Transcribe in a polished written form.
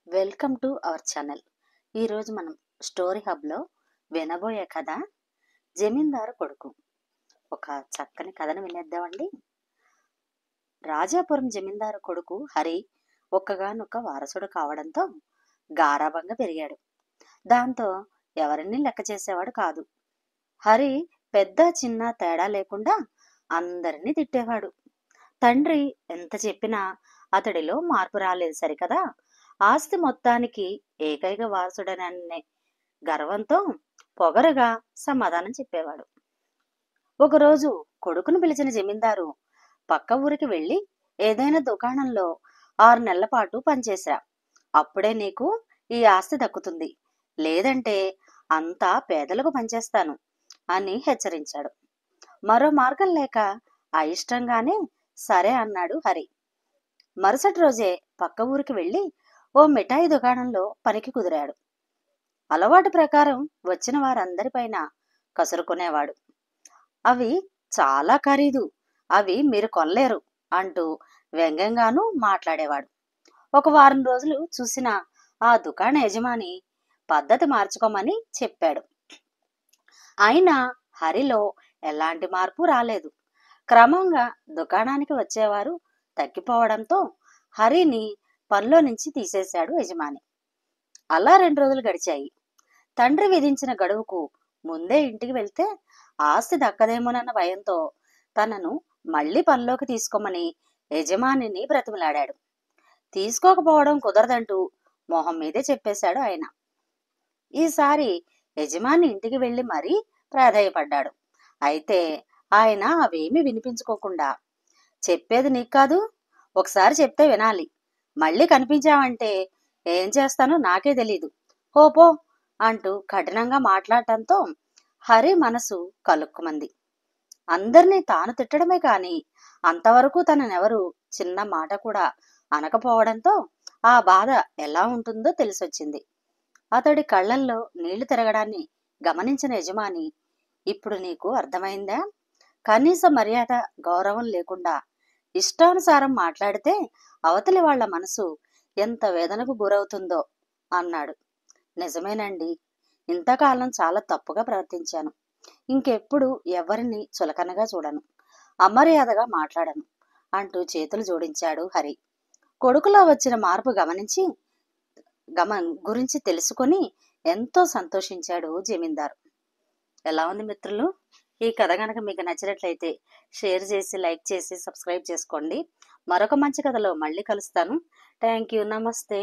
Welcome to our channel. ఈరోజు మనం story హబ్లో వినబోయే కథ జమీందారు కొడుకు. ఒక చక్కని కథను వినేద్దామండి. రాజాపురం జమీందారు కొడుకు హరి ఒక్కగానొక్క వారసుడు కావడంతో గారాబంగా పెరిగాడు. దాంతో ఎవరిని లెక్క చేసేవాడు కాదు. హరి పెద్ద చిన్న తేడా లేకుండా అందరినీ తిట్టేవాడు. తండ్రి ఎంత చెప్పినా అతడిలో మార్పు రాలేదు సరికదా. ఆస్తి మొత్తానికి ఏకైక వారసుడననే గర్వంతో పొగరుగా సమాధానం చెప్పేవాడు. ఒకరోజు కొడుకును పిలిచిన జమీందారు, పక్క ఊరికి వెళ్ళి ఏదైనా దుకాణంలో 6 నెలల పాటు పనిచేశా, అప్పుడే నీకు ఈ ఆస్తి దక్కుతుంది, లేదంటే అంతా పేదలకు పనిచేస్తాను అని హెచ్చరించాడు. మరో మార్గం లేక అయిష్టంగానే సరే అన్నాడు హరి. మరుసటి రోజే పక్క ఊరికి వెళ్ళి ఓ మిఠాయి దుకాణంలో పనికి కుదిరాడు. అలవాటు ప్రకారం వచ్చిన వారందరిపైన కసురుకునేవాడు. అవి చాలా ఖరీదు, అవి మీరు కొనలేరు అంటూ వ్యంగ్యంగానూ మాట్లాడేవాడు. ఒక వారం రోజులు చూసిన ఆ దుకాణ యజమాని పద్ధతి మార్చుకోమని చెప్పాడు. అయినా హరిలో ఎలాంటి మార్పు రాలేదు. క్రమంగా దుకాణానికి వచ్చేవారు తగ్గిపోవడంతో హరిని పనిలో నుంచి తీసేశాడు యజమాని. అలా 2 రోజులు గడిచాయి. తండ్రి విధించిన గడువుకు ముందే ఇంటికి వెళ్తే ఆస్తి దక్కదేమోనన్న భయంతో తనను మళ్లీ పనిలోకి తీసుకోమని యజమానిని బ్రతిమలాడాడు. తీసుకోకపోవడం కుదరదంటూ మొహం మీదే చెప్పేశాడు ఆయన. ఈసారి యజమాని ఇంటికి వెళ్లి మరీ ప్రాధేయపడ్డాడు. అయితే ఆయన అవేమీ వినిపించుకోకుండా, చెప్పేది నీకు కాదు, ఒకసారి చెప్తే వినాలి, మళ్ళీ కనిపించావంటే ఏం చేస్తానో నాకే తెలీదు, పో అంటూ కఠినంగా మాట్లాడటంతో హరి మనసు కలుక్కుమంది. అందరినీ తాను తిట్టడమే కాని అంతవరకు తననెవరూ చిన్న మాట కూడా అనకపోవడంతో ఆ బాధ ఎలా ఉంటుందో తెలిసొచ్చింది. అతడి కళ్లల్లో నీళ్లు తిరగడాన్ని గమనించిన యజమాని, ఇప్పుడు నీకు అర్థమైందా? కనీస మర్యాద గౌరవం లేకుండా ఇష్టానుసారం మాట్లాడితే అవతలి వాళ్ల మనసు ఎంత వేదనకు గురవుతుందో అన్నాడు. నిజమేనండి, ఇంతకాలం చాలా తప్పుగా ప్రవర్తించాను. ఇంకెప్పుడు ఎవరిని చులకనగా చూడను, అమర్యాదగా మాట్లాడను అంటూ చేతులు జోడించాడు హరి. కొడుకులో వచ్చిన మార్పు గురించి తెలుసుకుని ఎంతో సంతోషించాడు జమీందారు. ఎలా ఉంది మిత్రులు? ఈ కథ గనక మీకు నచ్చినట్లయితే షేర్ చేసి, లైక్ చేసి, సబ్స్క్రైబ్ చేసుకోండి. మరొక మంచి కథలో మళ్ళీ కలుస్తాను. Thank you. నమస్తే.